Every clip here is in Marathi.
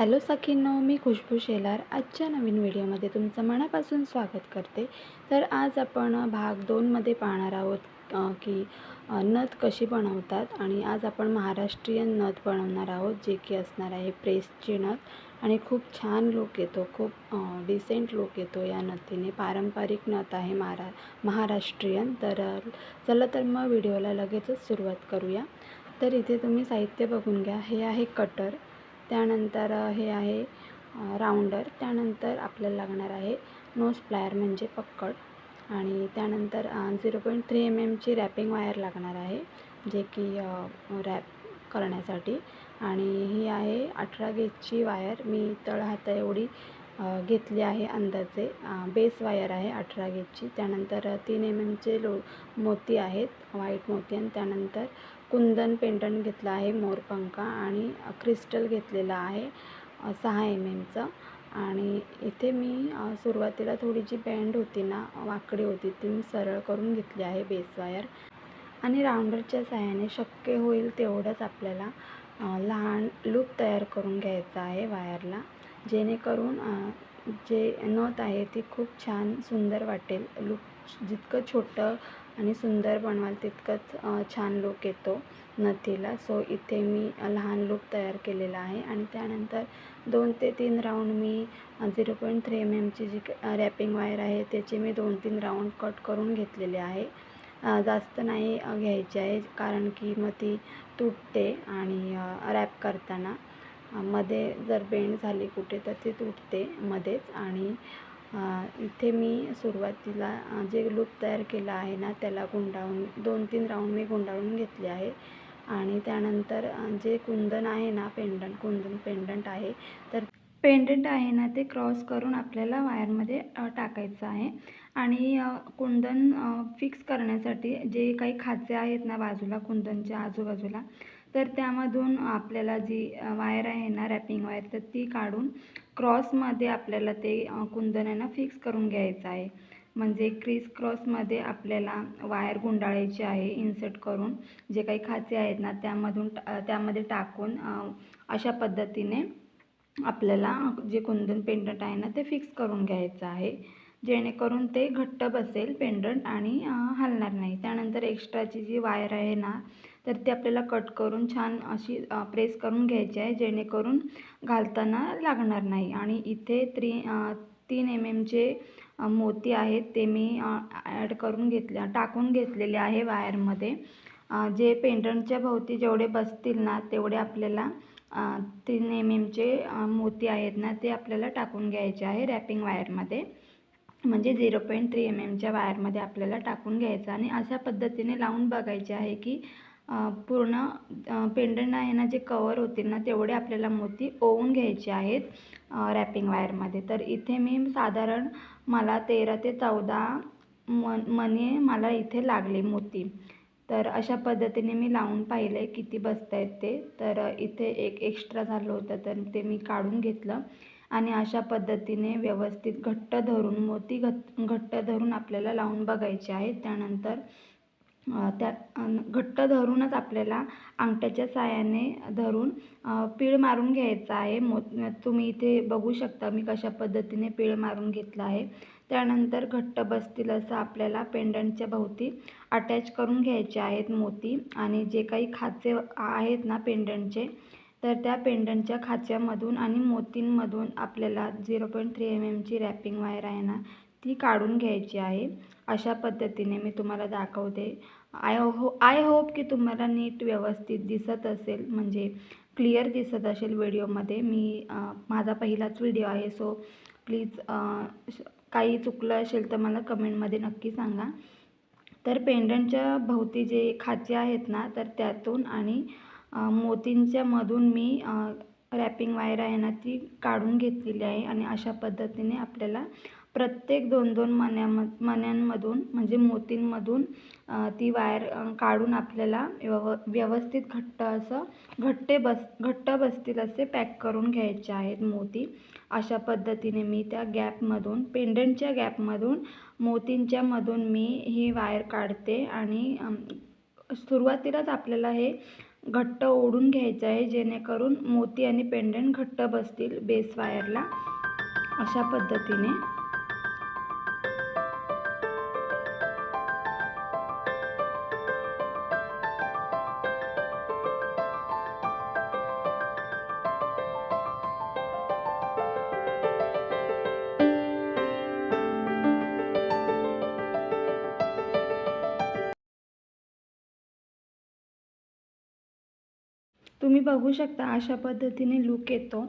हॅलो सखींनो, मी खुशबू शेलार आजच्या नवीन व्हिडिओमध्ये तुमचं मनापासून स्वागत करते। तर आज आपण भाग 2मध्ये पाहणार आहोत की नथ कशी बनवतात। आणि आज आपण महाराष्ट्रीयन नथ बनवणार आहोत, जे की असणार आहे प्रेसची नथ। आणि खूप छान लुक येतो, खूप डिसेंट लुक येतो या नथीने। पारंपरिक नथ आहे महाराष्ट्रीयन। तर चला तर मग व्हिडिओला लगेचच सुरुवात करूया। तर इथे तुम्ही साहित्य बघून घ्या। हे आहे कटर, त्यानंतर हे आहे राऊंडर, त्यानंतर आपल्याला लागणार आहे नोज प्लायर म्हणजे पक्कड, आणि त्यानंतर 0.3 mm ची रॅपिंग वायर लागणार आहे, जे की रॅप करण्यासाठी। आणि ही आहे 18 गेजची वायर, मी तळहाता एवढी घेतली आहे अंदाजे। बेस वायर आहे 18 गेजची। त्यानंतर 3 mm चे मोती आहेत, व्हाईट मोती। आणि त्यानंतर कुंदन पेंडंट घेतला आहे मोरपंखा, आणि क्रिस्टल घेतलेला आहे 6 mm चं। आणि इथे मी सुरुवातीला थोडी जी बँड होती ना, वाकडी होती, ती मी सरळ करून घेतली आहे बेस वायर। आणि राऊंडरच्या सहाय्याने शक्य होईल तेवढंच आपल्याला लहान लूप तयार करून घ्यायचा आहे वायरला, जेणेकरून जे नथ आहे ती खूप छान सुंदर वाटेल। लूक जितकं छोटं आणि सुंदर बनवाल तितकंच छान लूक येतो नथीला। सो इथे मी लहान लूप तयार केलेला आहे। आणि त्यानंतर 2 ते 3 राऊंड मी 0.3 mm ची जी रॅपिंग वायर आहे त्याचे मी 2-3 राऊंड कट करून घेतलेले आहे। जास्त नाही घ्यायची आहे, कारण की मग ती तुटते आणि रॅप करताना मध्ये जर बेंड झाली कुठे तर ती तुटते मध्येच। आणि इथे मी सुरुवातीला जे लूप तयार केला आहे ना, त्याला गुंडाळून 2-3 राऊंड मी गुंडाळून घेतले आहे। आणि त्यानंतर जे कुंदन आहे ना, कुंदन पेंडंट आहे, तर पेंडंट आहे ना ते क्रॉस करून आपल्याला वायरमध्ये टाकायचं आहे। आणि कुंदन फिक्स करण्यासाठी जे काही खाचे आहेत ना बाजूला, कुंदनच्या आजूबाजूला, तर त्यामधून आपल्याला जी वायर आहे ना रॅपिंग वायर, तर ती काढून क्रॉसमध्ये आपल्याला ते कुंदन आहे ना फिक्स करून घ्यायचं आहे। म्हणजे क्रिस क्रॉसमध्ये आपल्याला वायर गुंडाळायची आहे इन्सर्ट करून, जे काही खाचे आहेत ना त्यामध्ये टाकून अशा पद्धतीने आपल्याला जे कुंदन पेंडंट आहे ना ते फिक्स करून घ्यायचं आहे, जेणेकरून ते घट्ट बसेल पेंडंट आणि हलणार नाही। त्यानंतर एक्स्ट्राची जी वायर आहे ना, तर ती आपल्याला कट करून छान अशी प्रेस करून घ्यायची आहे, जेणेकरून घालताना लागणार नाही। आणि इथे 3 mm चे मोती आहेत, ते मी टाकून घेतलेले आहे वायरमध्ये। जे पेंडंटच्या भोवती जेवढे बसतील ना तेवढे आपल्याला 3 mm चे मोती आहेत ना ते आपल्याला टाकून घ्यायचे आहे रॅपिंग वायरमध्ये, म्हणजे 0.3 mm च्या वायरमध्ये आपल्याला टाकून घ्यायचं। आणि अशा पद्धतीने लावून बघायचे आहे की पूर्ण पेंडंट आहे ना जे कवर होतील ना तेवढे आपल्याला मोती ओवून घ्यायचे आहेत रॅपिंग वायरमध्ये। तर इथे मी साधारण मला 13 ते 14 मणी मला इथे लागले मोती। तर अशा पद्धतीने मी लावून पाहिले किती बसत आहेत ते। तर इथे एक एक्स्ट्रा झालं होतं, तर ते मी काढून घेतलं। आणि अशा पद्धतीने व्यवस्थित घट्ट धरून मोती घट्ट धरून आपल्याला लावून बघायचे आहेत। त्यानंतर त्या घट्ट धरूनच आपल्याला अंगठ्याच्या साहाय्याने धरून पीळ मारून घ्यायचा आहे। तुम्ही इथे बघू शकता मी कशा पद्धतीने पीळ मारून घेतला आहे। त्यानंतर घट्ट बसतील असं आपल्याला पेंडंटच्या भोवती अटॅच करून घ्यायचे आहेत मोती। आणि जे काही खाचे आहेत ना पेंडंटचे, तर त्या पेंडंटच्या खाच्यामधून आणि मोतींमधून आपल्याला 0.3 mm ची रॅपिंग वायर आहे ना ती काढून घ्यायची आहे। अशा पद्धतीने मी तुम्हाला दाखवते। आय होप की तुम्हाला नीट व्यवस्थित दिसत असेल, म्हणजे क्लिअर दिसत असेल व्हिडिओमध्ये। माझा पहिलाच व्हिडिओ आहे, सो प्लीज काही चुकलं असेल तर मला कमेंटमध्ये नक्की सांगा। तर पेंडंटच्या भोवती जे खाचे आहेत ना, तर त्यातून आणि मोतींच्या मधून मी रॅपिंग वायर आहे ना ती काढून घेतलेली आहे। आणि अशा पद्धतीने आपल्याला प्रत्येक 2-2 मण्यांमधून म्हणजे मोतींमधून ती वायर काढून आपल्याला व्यवस्थित घट्ट बसतील असे पॅक करून घ्यायचे आहेत मोती। अशा पद्धतीने मी त्या गॅपमधून, पेंडंटच्या गॅपमधून, मोतींच्या मधून मी ही वायर काढते। आणि सुरुवातीलाच आपल्याला हे घट्ट ओढून घ्यायचं आहे, जेणेकरून मोती आणि पेंडंट घट्ट बसतील बेस वायरला अशा पद्धतीने. तुम्ही बघू शकता अशा पद्धतीने लूक येतो.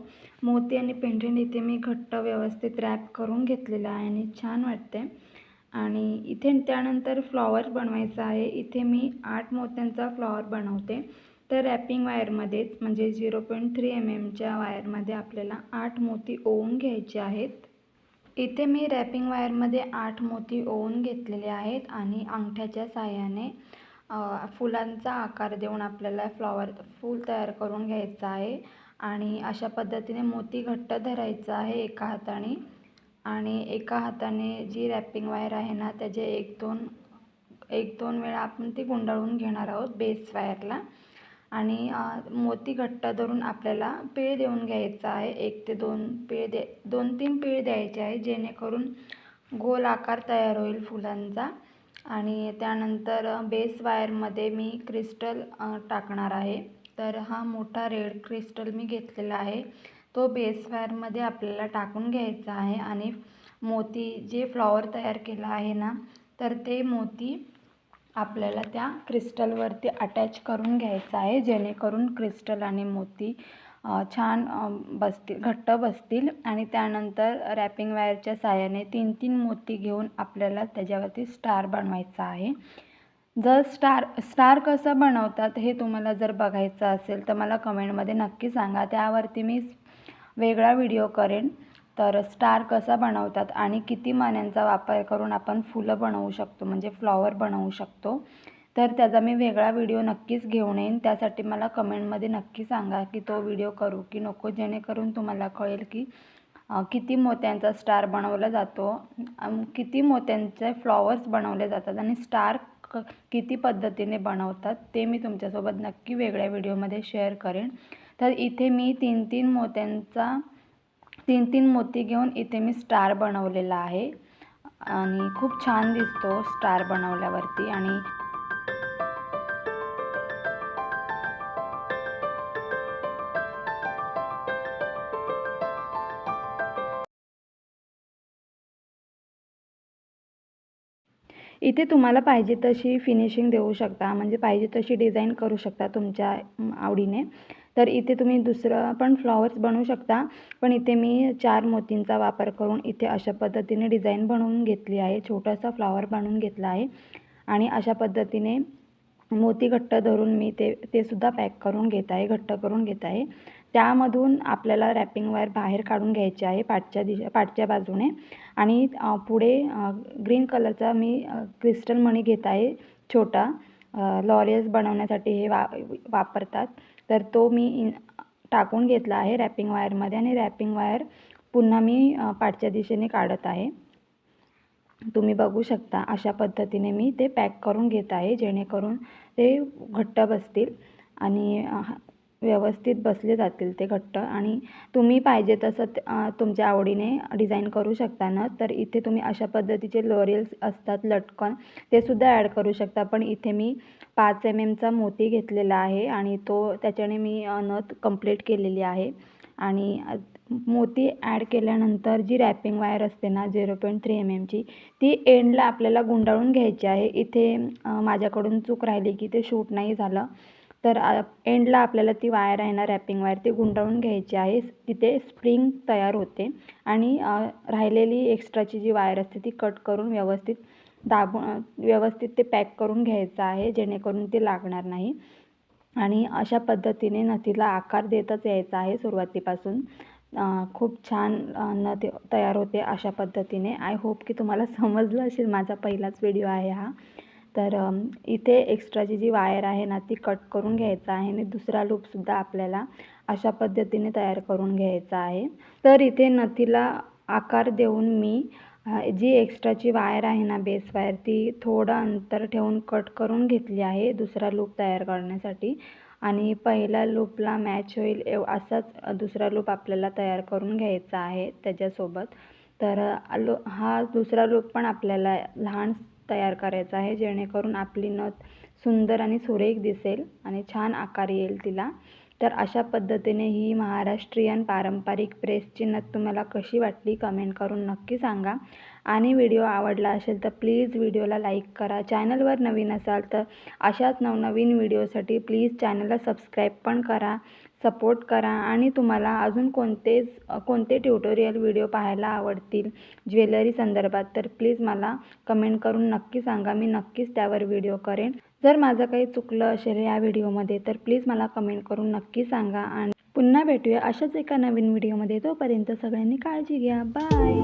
मोती आणि पेंडंट इथे मी घट्ट व्यवस्थित रॅप करून घेतलेलं आहे आणि छान वाटते. आणि इथे त्यानंतर फ्लॉवर बनवायचा आहे. इथे मी 8 मोत्यांचा फ्लॉवर बनवते. तर रॅपिंग वायरमध्येच म्हणजे 0.3 mmच्या वायरमध्ये आपल्याला 8 मोती ओवून घ्यायचे आहेत. इथे मी रॅपिंग वायरमध्ये 8 मोती ओवून घेतलेले आहेत आणि अंगठ्याच्या साहाय्याने फुलांचा आकार देऊन आपल्याला फूल तयार करून घ्यायचं आहे. आणि अशा पद्धतीने मोती घट्ट धरायचं आहे एका हाताने आणि एका हाताने जी रॅपिंग वायर आहे ना त्याचे एक दोन वेळा आपण ती गुंडाळून घेणार आहोत बेस वायरला. आणि मोती घट्ट धरून आपल्याला पीळ देऊन घ्यायचा आहे. 1 ते 2-3 पीळ द्यायचे आहे, जेणेकरून गोल आकार तयार होईल फुलांचा. आणि त्यानंतर बेस वायरमध्ये मी क्रिस्टल टाकणार आहे. तर हा मोठा रेड क्रिस्टल मी घेतलेला आहे, तो बेस वायरमध्ये आपल्याला टाकून घ्यायचा आहे. आणि मोती जे फ्लॉवर तयार केला आहे ना, तर ते मोती आपल्याला त्या क्रिस्टलवरती अटॅच करून घ्यायचं आहे, जेणेकरून क्रिस्टल आणि मोती छान घट्ट बसतील. आणि त्यानंतर रॅपिंग वायरच्या साहाय्याने 3-3 मोती घेऊन आपल्याला त्याच्यावरती स्टार बनवायचा आहे. जर स्टार कसं बनवतात हे तुम्हाला जर बघायचं असेल तर मला कमेंटमध्ये नक्की सांगा. त्यावरती मी वेगळा व्हिडिओ करेन. तर स्टार कसा बनवतात आणि किती मण्यांचा वापर करून आपण फुलं बनवू शकतो म्हणजे फ्लॉवर बनवू शकतो, तर त्याचा मी वेगळा व्हिडिओ नक्कीच घेऊन येईन. त्यासाठी मला कमेंटमध्ये नक्की सांगा की तो व्हिडिओ करू की नको, जेणेकरून तुम्हाला कळेल की किती मोत्यांचा स्टार बनवला जातो, किती मोत्यांचे फ्लॉवर्स बनवले जातात आणि स्टार किती पद्धतीने बनवतात ते मी तुमच्यासोबत नक्की वेगळ्या व्हिडिओमध्ये शेअर करेन. तर इथे मी 3-3 मोती घेऊन इथे मी स्टार बनवलेला आहे आणि खूप छान दिसतो स्टार बनवल्यावरती. आणि इथे तुम्हाला पाहिजे तशी फिनिशिंग देऊ शकता, म्हणजे पाहिजे तशी डिझाईन करू शकता तुमच्या आवडीने. तर इथे तुम्ही दुसरं पण फ्लॉवर्स बनवू शकता, पण इथे मी 4 मोतींचा वापर करून इथे अशा पद्धतीने डिझाईन बनवून घेतली आहे. छोटासा फ्लॉवर बनवून घेतला आहे आणि अशा पद्धतीने मोती घट्ट धरून मी ते सुद्धा पॅक करून घेत आहे, घट्ट करून घेत आहे. त्यामधून आपल्याला रॅपिंग वायर बाहेर काढून घ्यायची आहे पाठच्या बाजूने. आणि पुढे ग्रीन कलरचा मी क्रिस्टल मणी घेत आहे छोटा. लॉरियल्स बनवण्यासाठी हे वापरतात. तर तो मी टाकून घेतला आहे रॅपिंग वायरमध्ये आणि रॅपिंग वायर पुन्हा मी पाठच्या दिशेने काढत आहे. तुम्ही बघू शकता अशा पद्धतीने मी ते पॅक करून घेत आहे, जेणेकरून ते घट्ट बसतील आणि व्यवस्थित बसले जातील ते घट्ट. आणि तुम्ही पाहिजे तसं तुमच्या आवडीने डिझाईन करू शकता ना. तर इथे तुम्ही अशा पद्धतीचे लॉरियल्स असतात लटकन, ते सुद्धा ॲड करू शकता. पण इथे मी 5 mmचा मोती घेतलेला आहे आणि त्याच्याने मी नथ कंप्लीट केलेली आहे. आणि मोती ॲड केल्यानंतर जी रॅपिंग वायर असते ना 0.3 mmची, ती एंडला आपल्याला गुंडाळून घ्यायची आहे. इथे माझ्याकडून चूक राहिली की ते शूट नाही झालं. तर एंडला आपल्याला ती वायर आहे ना रॅपिंग वायर ती गुंडाळून घ्यायची आहे. तिथे स्प्रिंग तयार होते आणि राहिलेली एक्स्ट्राची जी वायर असते ती कट करून व्यवस्थित ते पॅक करून घ्यायचं आहे, जेणेकरून ते लागणार नाही. आणि अशा पद्धतीने नथीला आकार देतच यायचा आहे सुरुवातीपासून. खूप छान नथ तयार होते अशा पद्धतीने. आय होप की तुम्हाला समजलं असेल, माझा पहिलाच व्हिडिओ आहे हा. तर इथे एक्स्ट्राची जी वायर आहे ना ती कट करून घ्यायचा आहे आणि दुसरा लूपसुद्धा आपल्याला अशा पद्धतीने तयार करून घ्यायचा आहे. तर इथे नथीला आकार देऊन मी जी एक्स्ट्राची वायर आहे ना बेस वायर, ती थोडं अंतर ठेवून कट करून घेतली आहे दुसरा लूप तयार करण्यासाठी. आणि पहिला लूपला मॅच होईल असाच दुसरा लूप आपल्याला तयार करून घ्यायचा आहे त्याच्यासोबत. तर हा दुसरा लूप पण आपल्याला लहान तयार करायचा आहे, जेणेकरून आपली नथ सुंदर आणि सुरेख दिसेल आणि छान आकार येईल तिला. तर अशा पद्धतीने ही महाराष्ट्रीयन पारंपरिक प्रेसची नथ तुम्हाला कशी वाटली कमेंट करून नक्की सांगा. आणि व्हिडिओ आवडला असेल तर प्लीज व्हिडिओला लाईक करा. चॅनलवर नवीन असाल तर अशाच नवनवीन व्हिडिओसाठी प्लीज चॅनलला सबस्क्राईब पण करा, सपोर्ट करा. आणि तुम्हाला अजून कोणते ट्युटोरियल व्हिडिओ पाहायला आवडतील ज्वेलरी संदर्भात तर प्लीज मला कमेंट करून नक्की सांगा. मी नक्कीच त्यावर व्हिडिओ करेन. जर माझं काही चुकलं असेल या व्हिडिओमध्ये तर प्लीज मला कमेंट करून नक्की सांगा. आणि पुन्हा भेटूया अशाच एका नवीन व्हिडिओमध्ये. तोपर्यंत सगळ्यांनी काळजी घ्या. बाय.